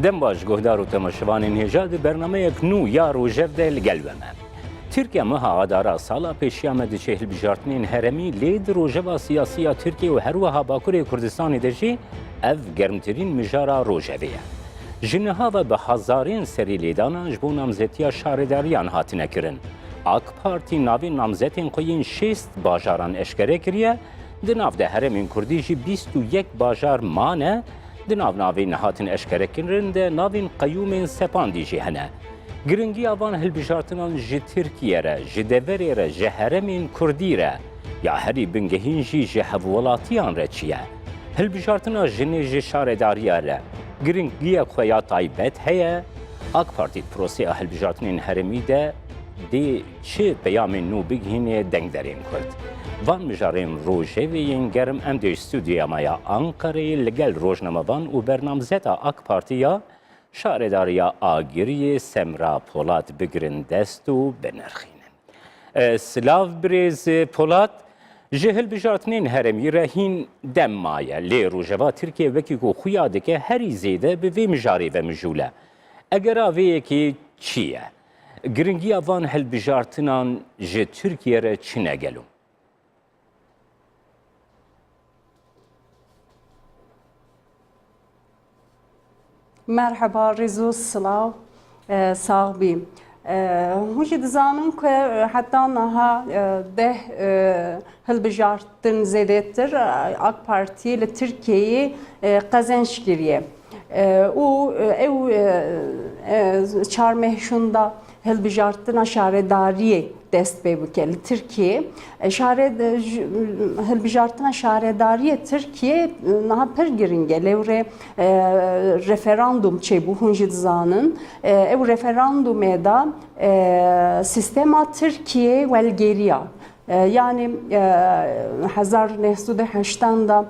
دم باش گهدار و تماشوان نهجاد برنامه نو یا روژف ده لگلومه. ترکیه مها عدارا سالا پیشیا مدچه هلبجارتنین هرمی لید روژوا سیاسیا ترکیه و هروها باکوری کردستان دجی اف گرمترین مجارا روژویه. جنها و به هزارین سری لیدانا جبو نامزتیا شارداریان هاتنه کرن. AK Parti navê namzetên xwe yên şêst bajaran eşkere kiriye, di nav de heremên Kurdî jî 21 bajar mane, di nav navên hatin eşkerekirin de navên qeyûmên sepandî jî hene. Giringiya van hilbijartinan ji Tirkiye re, ji deverê re, ji heremên Kurdî re, ya herî bingehîn jî ji hevwelatiyan re çi ye. Hilbijartina jinê ji şaredariya re, giringiya xwe ya taybet heye, AK Parti proseya hilbijartinên heremî de دی چه پیامین نو بگهینه دنگ درین کرد. وان مجاریم روژویین گرم ام دی استودیو مایا انقره لگل روزنامه‌وان و برنامه‌زتا AK Partiya شارداریا آگیری سمرا پولاد بگرن دست و بنرخینن. سلاو بریز پولاد جهل بجارتنین هرمی رهین دم مایه لی روژوا ترکیه وکی کو خویاده که هری زیده به وی مجاری و مجوله. اگر آویه که چیه؟ گرنگی وان هلبجارتنان جه ترکیه را چی نگلو؟ مرحبا رزو سلاو صاحبی هوش دزانم که حتی نها ده هلبجارتن زیدتر AK Parti ile Türkiye'yi kazanç giriye. او çarmehşunda هلبجارتنا شارداریه دست به بکل ترکیه هلبجارتنا شارداریه ترکیه نه پر گرینگه لوره referandum çe bu hunjid zanın ev referandum da sistema Türkiye velgeriya yani 1908'da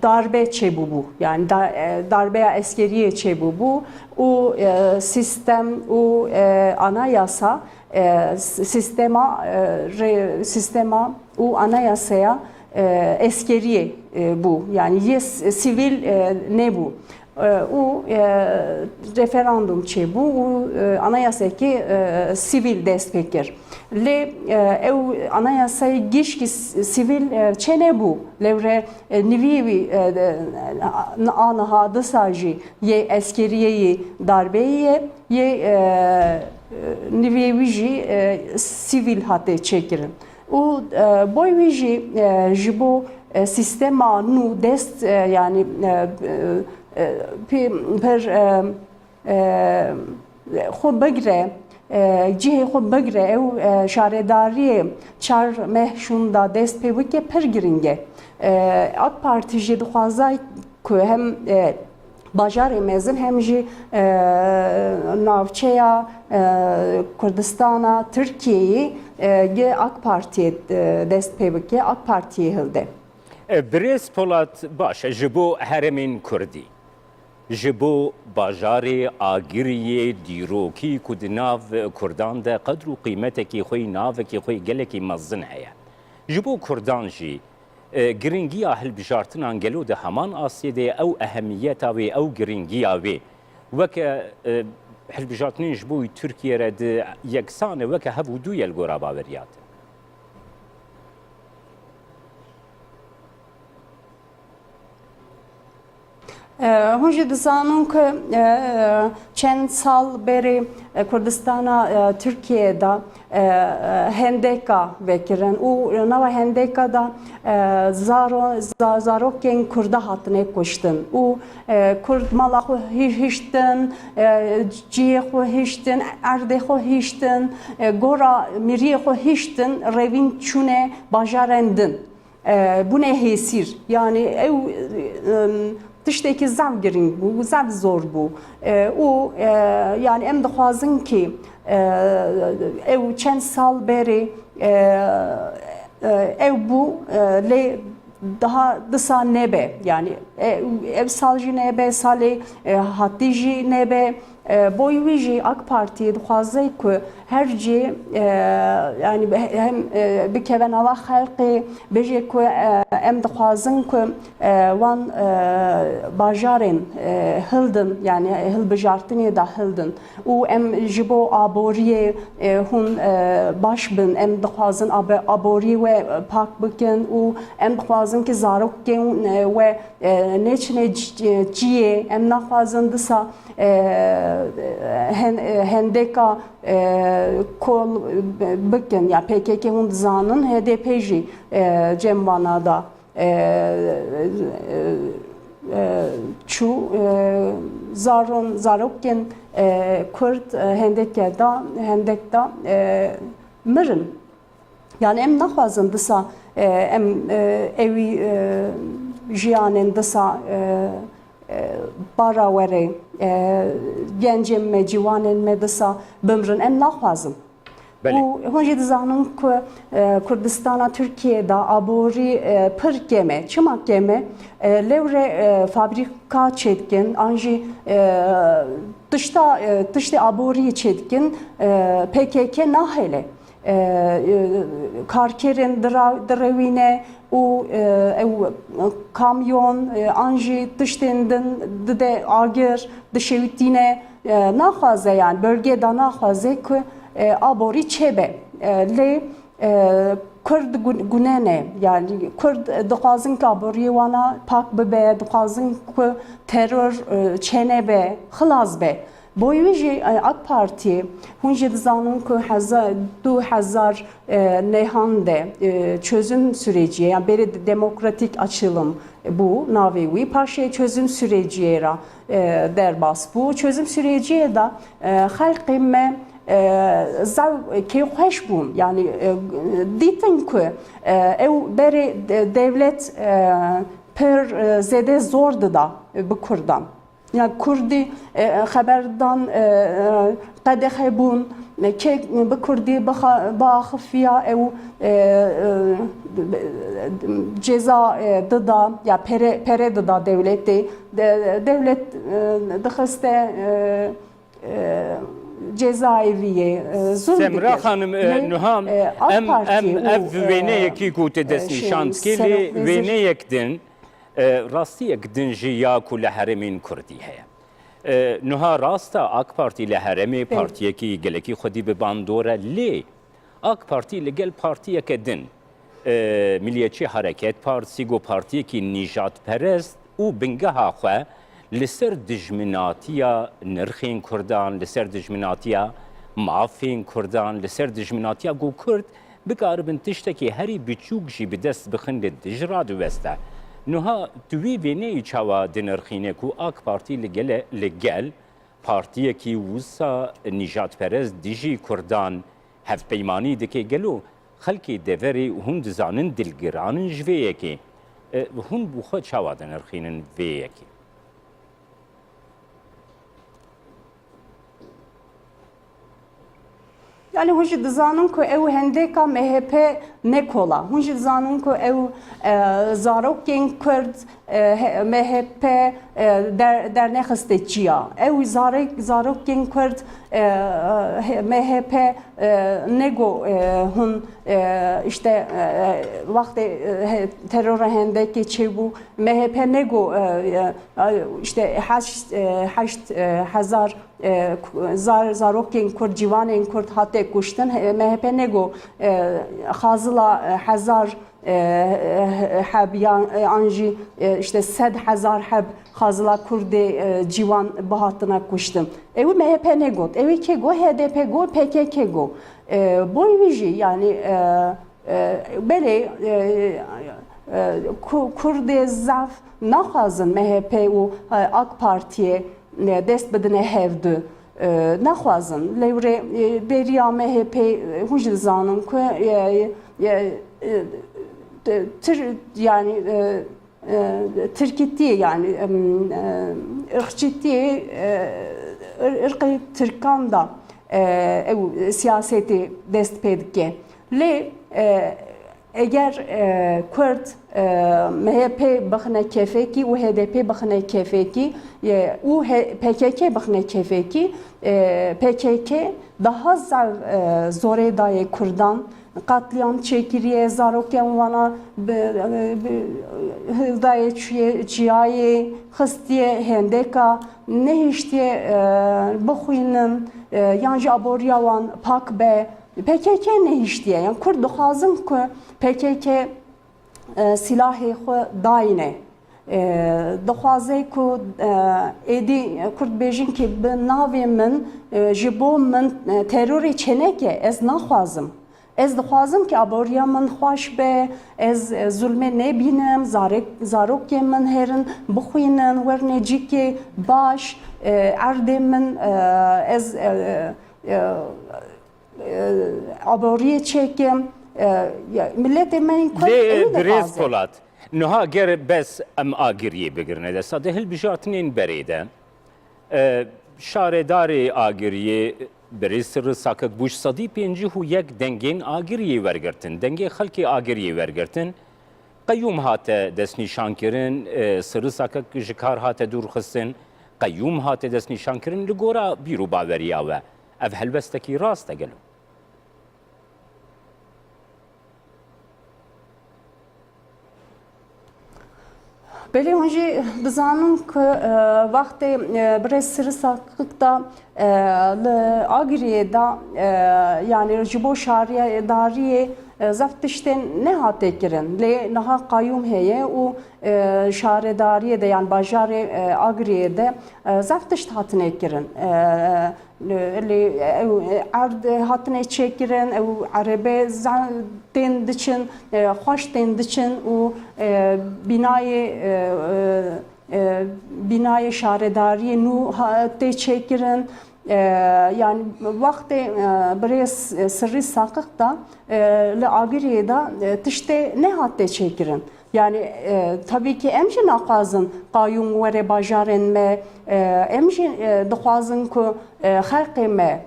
darbe çebu bu yani darbe askeriye çebu bu o sistem o anayasa sistema o anayasaya askeriye bu yani sivil ne bu o referandum çebu o anayasa ki sivil destekler le ev anayasayı gişki sivil çene bu levre nivi anaha dısajı ye askeriyeyi darbeyi ye nivi sivil hatta çekirin o boy viji jibo sistema nu dest yani per خود بگره جه خود بگره او شارداری چار مهشوندا دست پیوی که پر گرینگه AK Parti جه دخوازای که هم باجار مزن هم جه ناوچه کردستانا ترکیه AK Parti دست پیوی که AK Parti'ye hilde. بریز پولاد باشه جبو هرمین کردی. جبو باجاری آگیری دیروکی کد ناو کردان ده قدر و قیمته کی خوی ناو کی خوی گله کی مزن هیا. جبو کردان جی گرینگی اهل بجارتن انگلو ده همان آسیده او اهمیت آوی او گرینگی آوی وک اهل بجارتن جبوی ترکیه رد یکسانه وک هبو دوی الگورا باوریات. هنجی دزانم که چند سال بری کردستانا ترکیه'da hendeka vekiren o nava hendeka da zarokken kurda hatne koştun o kurd malahu hiştin ciyehu hiştin erdehu hiştin gora miriyehu hiştin revin çune bajarendin bu ne hesir yani ev tişteki zav girin bu, zav zor bu. O yani em dixwazin ki ev çend sal beri ev bu le daha disa nebe yani ev salji nebe sali hatiji nebe boyvî AK Parti'ye dixwaze ku her cî yani hem bikeve nava xelqê bêje ku em dixwazin ku wan bajarên hildin yani hilbijartinê da hildin û em ji bo aboriyê hûn baş bin em dixwazin aborî we pak bikin û em dixwazin ki zarokên we neçine ciyê em naxwazin disa hendeka kol bikin ya PKK hûn dizanin HDP jî cemvana da çû zarokên Kurd hendekda mirin yani em naxwazin disa em evî jiyanên disa bara were gencên me ciwanên me disa bimrin em naxwazin. Hûn jî dizanin ku Kurdistana Tirkiyeyê aborî pir kêm çima kêm lewre fabrîka çêdikin an jî tiştê aboriyê çêdikin PKK nahêle karkerên direwîne û kamyon an jî tiştên din dide agir dişewîtîne naxwaze yani bölgê da naxwaze ku aborî çêbe lê Kurd gunene yani Kurd dixwazin ki aboriyê wana pak bibe dixwazin ku terör çênebe xilas be boî wî jî AK Parti hûn jî dizanin ku 2000 nêhan de çözüm süreci yani berê demokratik açılım bu navê wî paşê çözüm süreciyê ra derbas bû çözüm süreciyê da xelkê me kê xweş bûn yani dîtin ku ew berê devlet pir zêde zor dida bi Kurdan yani Kurdî xeberdan qedexe bûn bi Kurdî biaxifiya ew ceza dida ya pere dida devletê devlet dixiste cezaeviyê zulm dikir. Semra Hanım Nuham em ev wêneyekî ku te dest nîşand kê lê wêneyek din rastiyek din jî ya ku li herêmên Kurdî heye. Nuha rasta AK Parti li herêmê partiyekî gelekî xwedî bi bandore lê AK Parti li gel partiyeke din Milliyetçi Hareket Partisi got partiyekî nîjatperest û bingeha xwe li ser dijminatiya nirxên Kurdan, li ser dijminatiya mafên Kurdan, li ser dijminatiya got Kurd bikaribin tiştekî herî biçûk jî bi dest bixin li dijra diweste. Nuha tu wî wêneyê çawa dinirxîne ku AK Parti li gel partiyekî wisa nîjatperest dijî Kurdan hevpeymanî dike gelo xelkê deverê hûn dizanin dilgiranin ji vê yekê hûn bû xwe çawa dinirxînin vê yekê. Yani hûn jî dizanin ku ew hendeka MHP nekola. Hûn jî dizanin ku ew zarokên Kurd MHP dernexiste çiya. Ew zarokên Kurd MHP nego hûn işte vaxtê terora hendekê çêbû MHP nego işte 8000 zarokên Kurd ciwanên Kurd hate kuştin MHP nego xazila 1000 heb yan jî işte 100,000 heb xazila Kurdê ciwan bihatine kuştin. Ew MHP negot, ew kê got HDP got PKK got. Boî wî jî yani belê Kurdê zaf naxwazin MHP û AK Partiye dest bidine hevdû. Naxwazin lewrê beriya MHP hûn jî dizanin ku yani Tirkitiye yani ırkçitiye ırkı Türkan da siyasetê dest pê dike. Lê eğer Kurd MHP baxne kefeki u HDP baxne kefeki u PKK baxne kefeki PKK daha zor daye Kurdan katliam çekiriye zarokyan vana hıdaye çiyaye hıstiye hendeka ne iştiye bxuyinin yanjı aboryawan pak be PKK ne iştiye yani Kurd dixwazin ku PKK silahê xwe dayîne dixwaze ku êdî Kurd bêjin ki bi navê min ji bo min terorê çeneke ez naxwazim. Ez dixwazim ki aboriya min xweş be, ez zulmê nebînim, zarokê min herin bixwînin, wernecîkê baş, erdê min ez aboriyê çekim. Milletê me Kurd Dirêz Polat niha ger bes em agiriyê bigirine de sade hilbijartinên berê de şaredarê agiriyê berê sirri sakek bûj sedî pêncî û yek dengên agiriyê wergirtin dengê xelkê agiriyê wergirtin qeyûm hate destnîşankirin sirri sakek ji kar hate dûrxistin qeyûm hate destnîşankirin li gora bîr û baweriya we ev helbestekî rast e gelo. Belê hûn jî bizanin ku wextê birê sirri sakik da li Agiriyê da yani ji bo şaredariyê zev tiştên nehate kirin. Lê niha qeyûm heye û şaredariyê de yani bajarê Agiriyê de zev tişt hatine kirin. Erd hatine çêkirin, ew erebe tên diçin, xweş tên diçin û binayê şaredariyê nû tê çêkirin. Yani wextê birê sirrî sakik da li Agiriyê da tiştê nehate çêkirin. Yani tabii ki em jî naxwazin qeyûm were bajarên me, em jî dixwazin ku xelkê me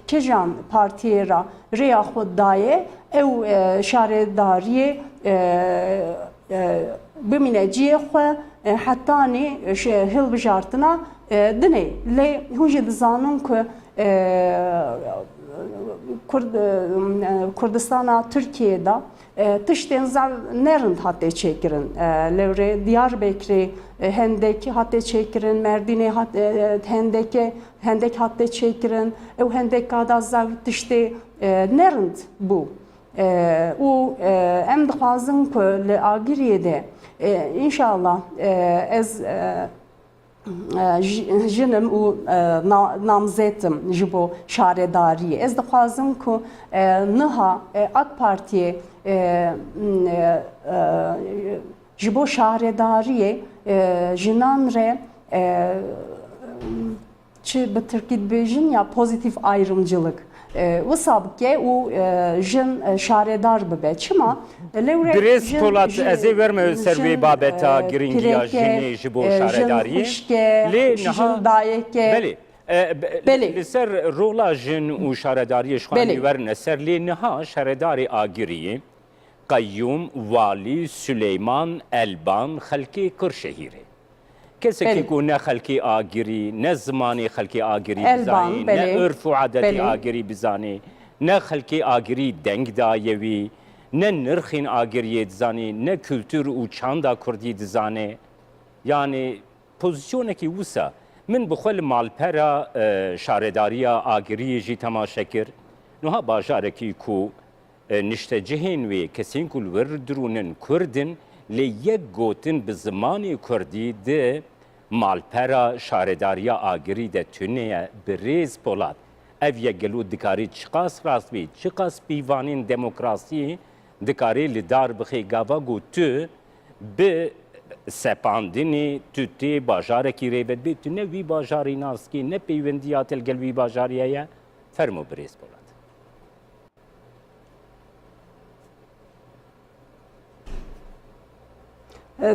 kêjan partiyê ra rêya xwe daye ew şaredariyê bimîne ciyê xwe hetanî hilbijartina dinê. Lê hûn jî dizanin ku Kurdistana Tirkiyeyê tiştên zev nerind hate çêkirin. Lewrê Diyarbekirê hendek hate çêkirin, Merdînê hendek hate çêkirin. Ew hendeka da zev tiştê nerind bû. û em dixwazin ku li Agiriyê de înşallah ez jinim û namzêtim ji bo şaredariyê. Ez dixwazim ku niha AK Partiye ji bo şaredariyê jinan re çi bi Tirkî dibêjin ya pozitif ayrımcılık wisa bike û jin şaredar bibe. Çima Dirêz Polat ez ê verme ser vê babeta giringiya jinê ji bo şaredariyê lê niha belê li ser rola jin û şaredariyê xwanî werne ser lê niha şaredarê Agiriyê Qeyyûm Walî Süleyman Elban xelkê Kırşehîrê. Kesekî ku ne xelkê Agirî, ne zimanê xelkê Agirî bizanî, ne örf û adetê Agirî bizanî, ne xelkê Agirî deng daye wî, ne nirxên Agiriyê dizanî, ne kültür û çanda Kurdî dizanê. Yani pozisyonekî wisa min bi xwe li malpera şaredariya Agiriyê jî temaşe kir. Niha bajarekî ku niştecihên wê kesên ku li wir dirûnin Kurdin lê yek gotin bi zimanê Kurdî di malpera şaredariya Agirî de tune Dirêz Polat. Ev yek gelo dikarî çiqas rast bî, çiqas pîvanên demokrasiyê dikarî li dar bixê gava got tu bi sepandinê tu tê bajarekî rêvet bê tu ne wî bajarî naskî ne peyvendiya tel gel wî bajariye ye fermo Dirêz Polat.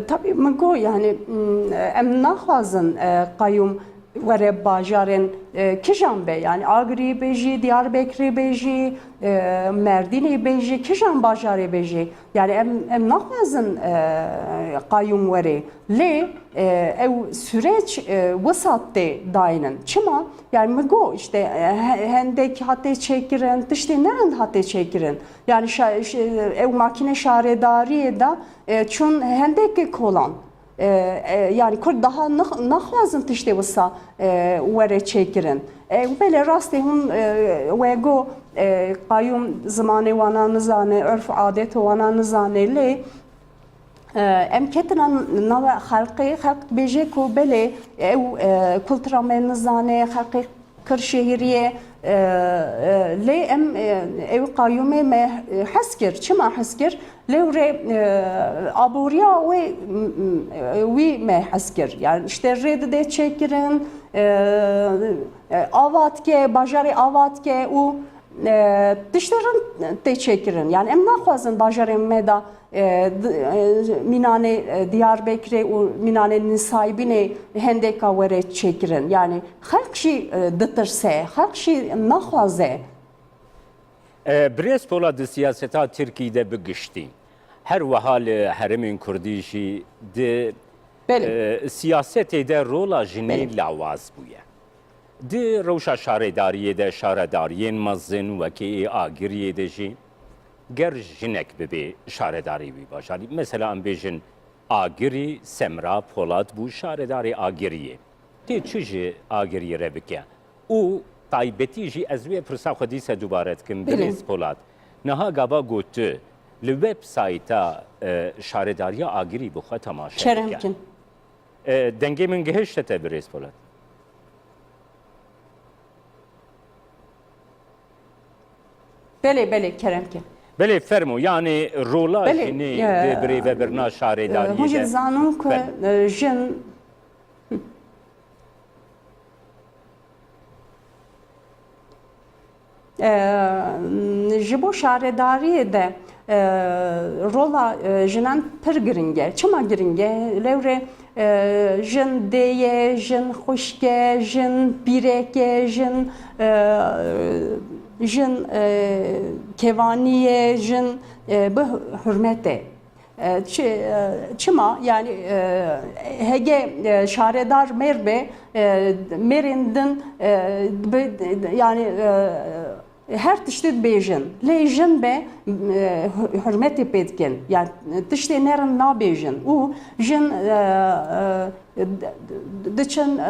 Tabii min got yani em naxwazin qeyûm were bajarên kijan be yani Agirî bêjî, Diyarbekirê bêjî, Merdînê bêjî, kijan bajarê bêjî yani em naxwazin qayyum were lê ew süreç wisat tê dayinin çima yani me got işte hendek hatê çêkirin tiştê nerin hatê çêkirin yani ew makine şaredariyê da çûn hendekê kolan yani Kurd daha naxwazin tiştê wisa were çêkirin belê rastê hûn we got qayyum zimanê wana nizane örf adet wana nizane lê em ketina nava xelqê xelq bêje ku belê ew kultura me nizane xelqê Kırşehir'e lê em ew qayyumê me hes kir çima hes kir lewre aboriya wî me hes kir yani işte rê dide çêkirin avatke bajarê avatke û tişterin tê çêkirin yani em naxwazin bajarê me da Minane Diyarbekirê û Minanê Nisayibînê hendeka were çêkirin yani xelk jî ditirse xelk jî naxwaze برێز پۆڵا di siyaseta Tirkî de bigiştî her wiha li herêmên Kurdî jî di siyasetê de rola jinê lawaz bûye di rewşa şaredariyê de şaredariyên mezin wekî Agiriyê de jî ger jinek bibe şaredarî wî bajarî mesela em bêjin Agirî Semra Polat bû şaredarê Agiriyê tê çi ji Agiriyê re bike û taybetî jî ez wê pirsa xwe dîse dubare dikim Birêz Polat niha gava got tu li websayta şaredariya Agirî bi xwe temaşe çeremkin dengê min gihişte te Birêz Polat belê keremkin Belê fermo yani rola Belê, jinê di birê vebirna şaredariyê hûn jî de dizanin ku jin ji bo şaredariyê de rola jinan pir giring e çima giring e lewre jin dêye jin xwişk e jin pîrek e jin kevanî ye jin bi hürmet e çima yani hege şaredar merbe merên din yani her tiştê dibêjin lê jin be hürmetê pê dikin yani tiştê nerin nabêjin û jin diçin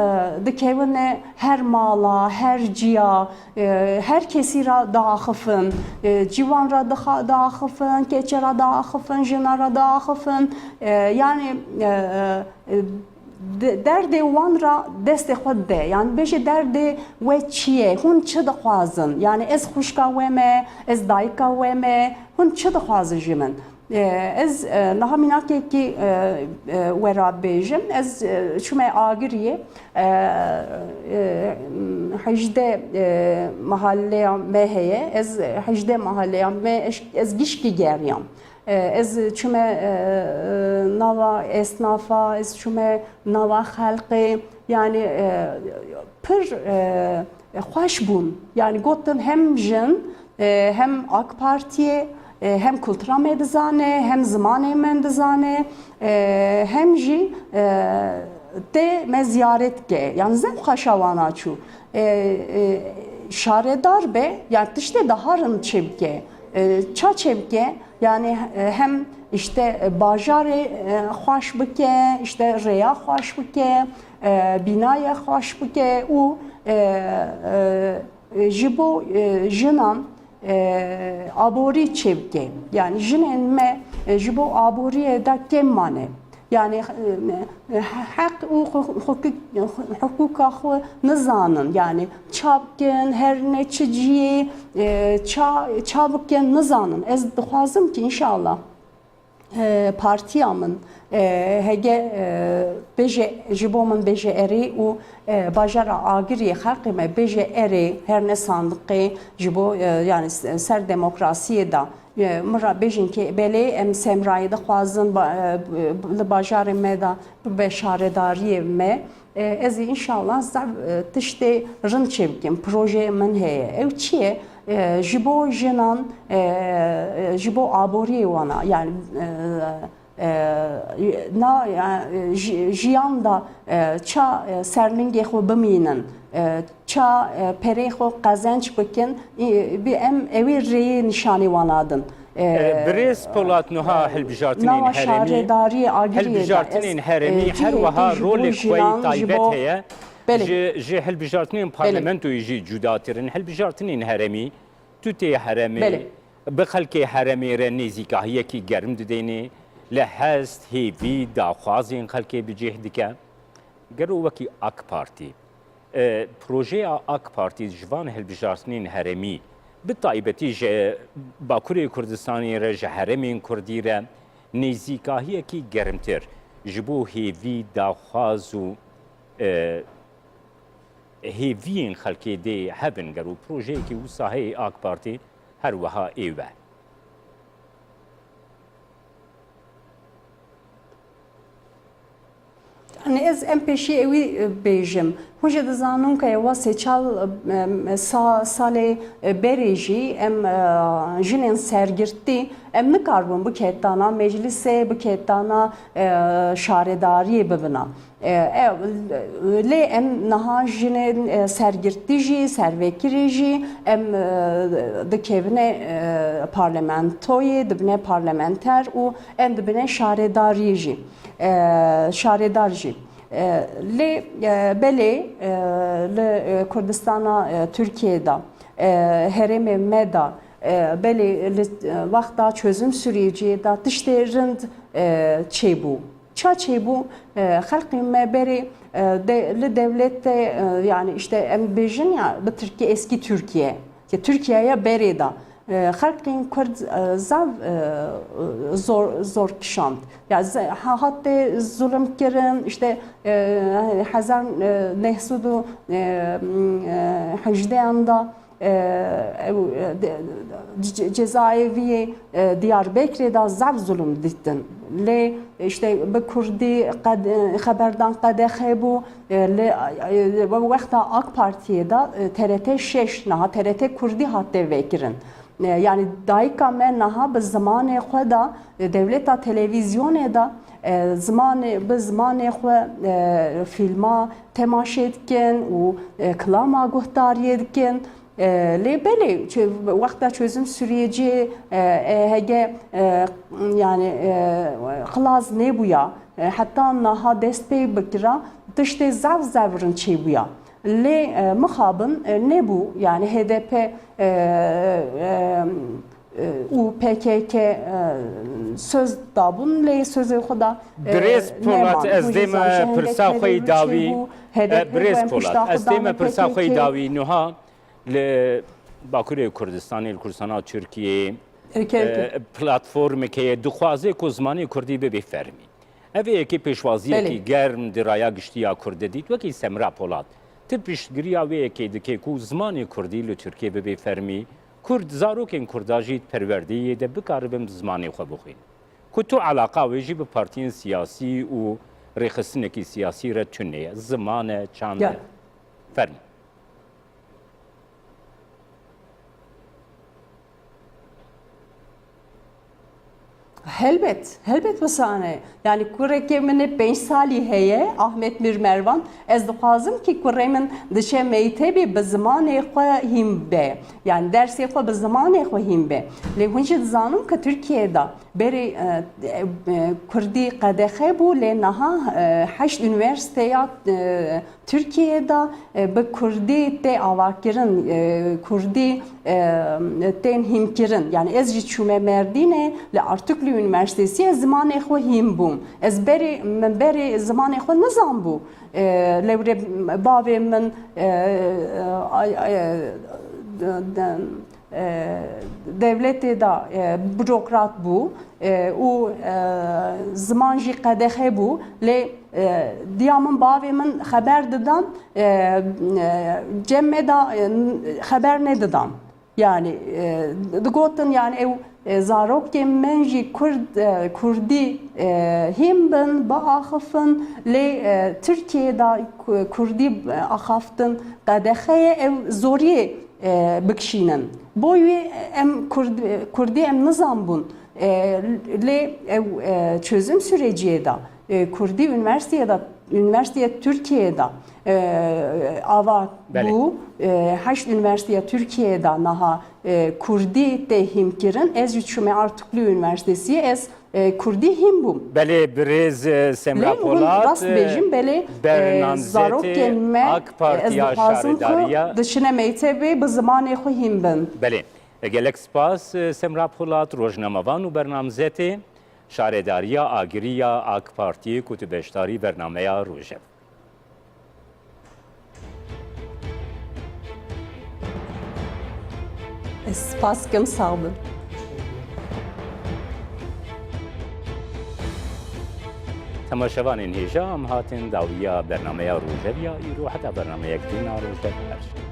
dikevin her mala her ciya her kesî ra daxifin ciwan ra daxifin keçe ra daxifin jina ra daxifin yani derdê wan ra destê xwe dide yani bêje derdê we çi ye hûn çi dixwazin yani ez xwişka we me ez dayika we me hûn çi dixwazin ji min ez niha mînakekî we ra bêjim ez çûme Agiriyê hejde mahalleya me heye ez hejde mahalleya me ez gişkî geriyam ez çûme nava esnafa ez çûme nava xelqê yani pir xweş bûn yani gotin hem jin hem AK Partiye hem kultura me dizane hem zimanê me dizane hem jî tê me ziyaret ke yani zem xweşa wan çû şaredar be yani tiştê daharin çêbike ça çêbike yani hem işte bajarê xweş bike işte rêya xweş bike binaya xweş bike û ji bo jinan aborî çêbike yani jinên me ji bo aboriyê de kêm mane yani hek û hukûka xwe nizanin yani ça bikin her ne çi ciyê ça bikin nizanin ez dixwazim ki inşallah partiya min hege bêje ji bo min bêje erê û bajara Agiriyê xelqê me bêje erê her ne sandiqê ji bo yani ser demokrasiyê da مرا بیشین که بله ام سمرایی دخوازن لباجار مدا بشارداری ما از انشالله زب تشتی رن چه بکیم پروژه من هیه او چیه جبو جنان جبو آبوری وانا yani na jiyan da ça serlingê xwe bimînin ça perê xwe qezenç bikin bi em evê rêyê nişanî wan adin برز پولات نها هلبجارتنین هرمی هلبجارتنین هرمی هر وها رول کوی تایبت هیا جه هلبجارتنین پارلمانتوی جی جداترین هلبجارتنین هرمی تو تی هرمی بخلک هرمی ر نزیکاهیه کی گرم ددینی لهست هیوی داخوازین خلکی بجه دکه گرو وکی اک پارتی پروژه اک پارتی جوان هلبجارتنین هرمی بالطائبتي باكوري كردستاني رج هرمين كرديره نزيكاهي كي گرمتر جبو هيفي داخازو هيفين خلقي دي هبن گرو بروجي كي وصاهي اك بارتي هر وها ايوه Yani ez em peşî ewî bêjim. Hûn jî dizanin ke ewa sêçal salê berê jî em jinên sergirtî em nikarbin bi ketdana meclisê bi ketdana şaredariyê bibina. Lê em niha jinên sergirtî jî servekirî jî em dikevine parlamentoyê dibine parlamenter û em dibine şaredariyê jî. شاردار جی لی بله ل کردستان ترکیه دا هرم مدا بله وقتا çözüm süreci da tişterinde çebu çebu halkı meberi li devlette yani işte em bejin ya bu Türkiye eski Türkiye ki Türkiye'ye beri da خلقین کرد زاو زور کشاند یا حتی ظلم کردن işte 1918'da cezaevi Diyarbakır'da zav zulüm dittin. Le işte bu Kurdi haberdan qadexe bu le vaqta AK Parti'ye da TRT 6 naha TRT Kurdi hatta vekirin. Yani daika me naha bi zamanê xwe da devleta televizyonê da bi zamanê xwe filma temaşe dikin û klama guhdariyê dikin. Lê belê wexta çözüm süreci hege yani xilaz nebûya heta naha dest pê bikira tiştê zevrin çêbûya. Lê mixabin nebû yani HDP û PKK söz dabûn lê sözê xwe da برز پولات ez dê me pirsa xwe dawî برز پولات ez dê me pirsa xwe dawî niha li Bakurê Kurdistanê li Kurdistana Tirkiyeyê platformekê dixwaze ku zimanê Kurdî bibe fermî. Ev yekî pêşwaziyekî germ di raya giştiya Kurdê dît wekî Semra Polat. Ti piştgiriya wê yekê dike ku zimanê Kurdî li Tirkiye bibe fermî, Kurd zarokên Kurda jî perwerdeyê de bikaribin zimanê xwe bixwîn. Ku tu alaqa wê jî bi partiyên siyasî û rêxistinekî siyasî re tune ye. Ziman e, çand e. Fermî. Helbet besane. Yani kureke min 5 salî heye Ahmet Mir Mervan ez dixwazim ki kurê min dişe meytebê bi zimanê xwe hîn be. Yani dersê xwe bi zimanê xwe hîn be. Lê hûn jî dizanin ki Tirkiyeyê da berê Kurdî qedexe bû lê niha 8 üniversiteya Türkiye'de bi Kurdî tê avakirin, Kurdî tên hînkirin. Yani ez jî çûme Merdînê li Artuklu Üniversitesiye zimanê xwe hîn bûm. Ez berê zimanê xwe nizanbû. Lewre bavê min devletê da bürokrat bû û ziman jî qedexe bû lê diya min bavê min xeber didan cem me da xeber nedidan. Yani digotin yani ew zarokên men jî Kurdî hîn bin biaxivin lê Tirkiyeyê da Kurdî axaftin qedexeye ev zoriyê bikişînin. Bo wê em Kurdî em nizanbûn lê ev çözüm süreciyê da Kurdî Üniversiteya Türkiye'de ava bu heşt üniversiteya Türkiye'de naha Kurdî te himkirin ez üçüme Artuklu Üniversitesi ez Kurdî him bum. Belê birêz Semra Polat rast bêjim belê zarokên me AK Partiya Şaredariya dişine mektebê bi zimanê xwe hîn bin. Belê. Gelek spas Semra Polat rojnamevan û bernamezê Şaredariya Agiriya AK Partiyê ku tu beşdarî bernameya Rojev. Spas kim sağ bin. Temaşevanên hêja em hatin dawiya bernameya Rojev ya îro heta bernameyek tîna Rojev her.